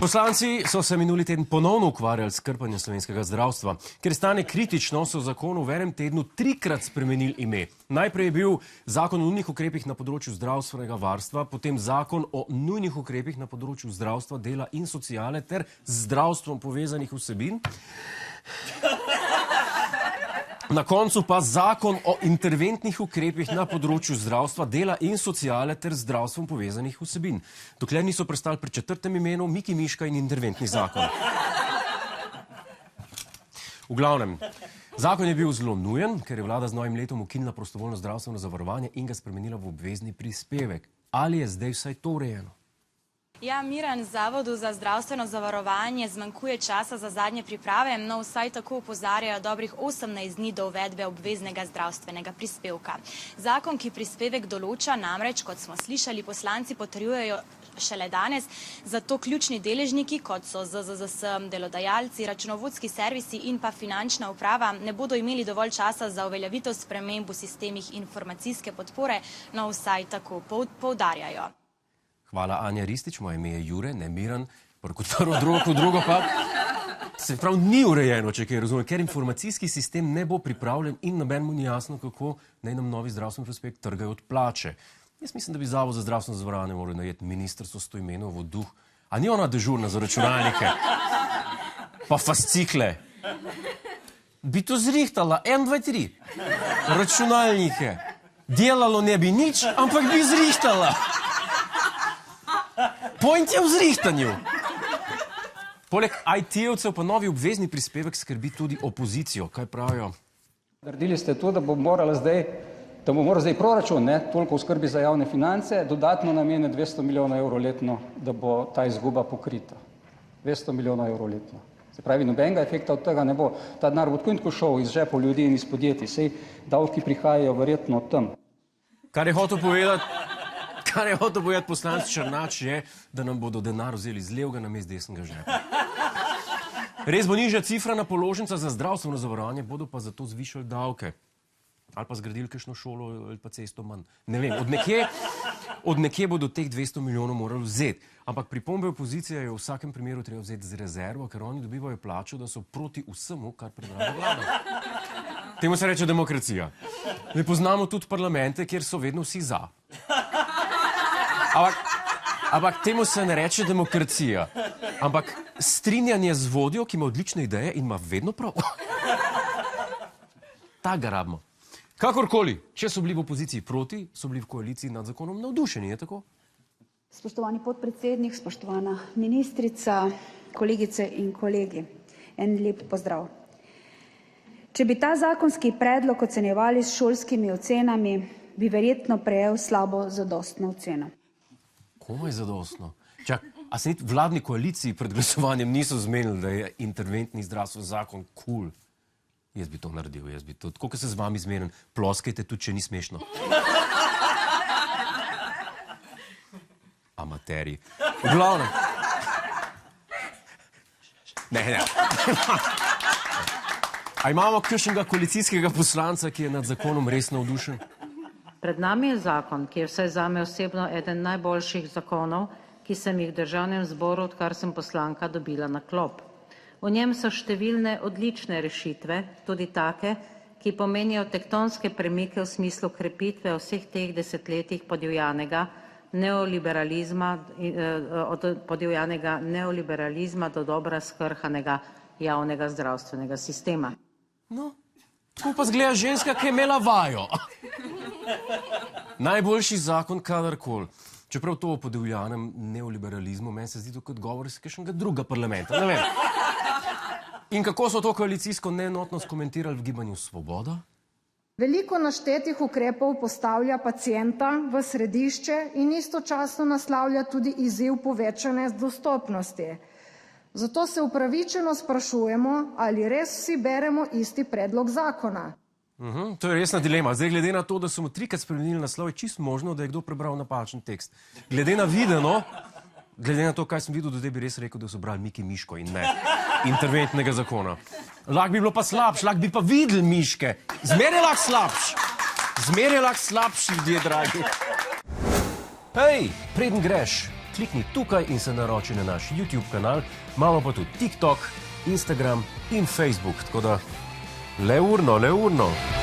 Poslanci so se minuli teden ponovno ukvarjali s krpanjem slovenskega zdravstva. Ker je stanje kritično, so zakonu v enem tednu 3-krat spremenili ime. Najprej je bil zakon o nujnih ukrepih na področju zdravstvenega varstva, potem zakon o nujnih ukrepih na področju zdravstva, dela in sociale ter z zdravstvom povezanih vsebin. Na koncu pa zakon o interventnih ukrepih na področju zdravstva, dela in sociale ter z zdravstvom povezanih vsebin. Dokler niso prestali pri 4. imenu Miki Miška in interventni zakon. V glavnem, zakon je bil zelo nujen, ker je vlada z novim letom ukinila prostovoljno zdravstveno zavarovanje in ga spremenila v obvezni prispevek. Ali je zdaj vsaj to urejeno? Ja, Miran, Zavodu za zdravstveno zavarovanje zmanjkuje časa za zadnje priprave, no vsaj tako opozarjajo dobrih 18 dni do uvedbe obveznega zdravstvenega prispevka. Zakon, ki prispevek določa, namreč, kot smo slišali, poslanci potrjujejo šele danes, zato ključni deležniki, kot so ZZZS, delodajalci, računovodski servisi in pa finančna uprava, ne bodo imeli dovolj časa za uveljavitev sprememb v sistemih informacijske podpore, no vsaj tako poudarjajo. Hvala, Anja Ristič, moje ime je Jure, ne Miran, kot drugo pa. Se pravi, ni urejeno, če kaj razumem, ker informacijski sistem ne bo pripravljen in nobenemu ni jasno, kako naj nam novi zdravstveni prispevek trgajo od plače. Jaz mislim, da bi Zavod za zdravstveno zavarovanje moral najeti ministrstvo s Stojmenovo duh. A ni ona dežurna za računalnike? Pa fascikle. Bi to zrihtala, 1, 2, 3. Računalnike. Delalo ne bi nič, ampak bi zrihtala. Point je v zrihtanju. Poleg IT-evcev pa novi obvezni prispevek skrbi tudi opozicijo. Kaj pravijo? Naredili ste to, da bo moral zdaj proračun, toliko v skrbi za javne finance, dodatno namene 200 milijonov evrov letno, da bo ta izguba pokrita. 200 milijonov evrov letno. Se pravi, nobenega efekta od tega ne bo. Ta denar bo tako in tako šel iz žepov ljudi in iz podjetij. Sej davki prihajajo verjetno od tam. Kar je hotel povedati poslanec Černač je, da nam bodo denar vzeli z levega namesto desnega žepa. Res bo nižja cifrana položnica za zdravstveno zavarovanje, bodo pa zato zvišali davke. Ali pa zgradili kakšno šolo ali pa cesto manj. Ne vem, od nekje bodo teh 200 milijonov morali vzeti. Ampak pripombe opozicije je v vsakem primeru treba vzeti z rezervo, ker oni dobivajo plačo, da so proti vsemu, kar predlaga vlada. Temu se reče demokracija. Ne poznamo tudi parlamente, kjer so vedno vsi za. Ampak temu se ne reče demokracija. Ampak strinjanje z vodjo, ki ima odlične ideje in ima vedno prav. Tak ga rabimo. Kakorkoli, če so bili v opoziciji proti, so bili v koaliciji nad zakonom navdušeni, je tako? Spoštovani podpredsednik, spoštovana ministrica, kolegice in kolegi, en lep pozdrav. Če bi ta zakonski predlog ocenjevali s šolskimi ocenami, bi verjetno prejel slabo zadostno oceno. Komaj zadostno? Čak, a se niti vladni koaliciji pred glasovanjem niso zmenili, da je interventni zdravstveni zakon cool? Jaz bi to naredil, tako kot se z vami zmerim, ploskajte tudi, če ni smešno. Amateri. V glavnem. Ne. A imamo kakšnega koalicijskega poslanca, ki je nad zakonom res navdušen? Pred nami je zakon, ki je vsaj zame osebno eden najboljših zakonov, ki sem jih v Državnem zboru, odkar sem poslanka, dobila na klop. V njem so številne odlične rešitve, tudi take, ki pomenijo tektonske premike v smislu krepitve vseh teh desetletjih podivjanega neoliberalizma do dobra skrhanega javnega zdravstvenega sistema. No, tako pa zgleda ženska, ki je imela vajo. Najboljši zakon kadarkoli. Čeprav to o podivjanem neoliberalizmu, meni se zdi to kot govor iz kakšnega drugega parlamenta. Ne vem. In kako so to koalicijsko neenotnost komentirali v Gibanju Svoboda? Veliko naštetih ukrepov postavlja pacienta v središče in istočasno naslavlja tudi izziv povečane dostopnosti. Zato se upravičeno sprašujemo, ali res vsi beremo isti predlog zakona. To je resna dilema. Zdaj, glede na to, da so mu 3-krat spremenili naslov, je čisto možno, da je kdo prebral napačen tekst. Glede na videno, glede na to, kaj sem videl, da bi res rekel, da so brali Miki Miško in ne interventnega zakona. Lahko bi bilo pa slabš, lahko bi pa videli miške. Zmeraj lahko slabš, ljudje dragi. Hej, preden greš, klikni tukaj in se naroči na naš YouTube kanal, malo pa tudi TikTok, Instagram in Facebook. Tako da le urno.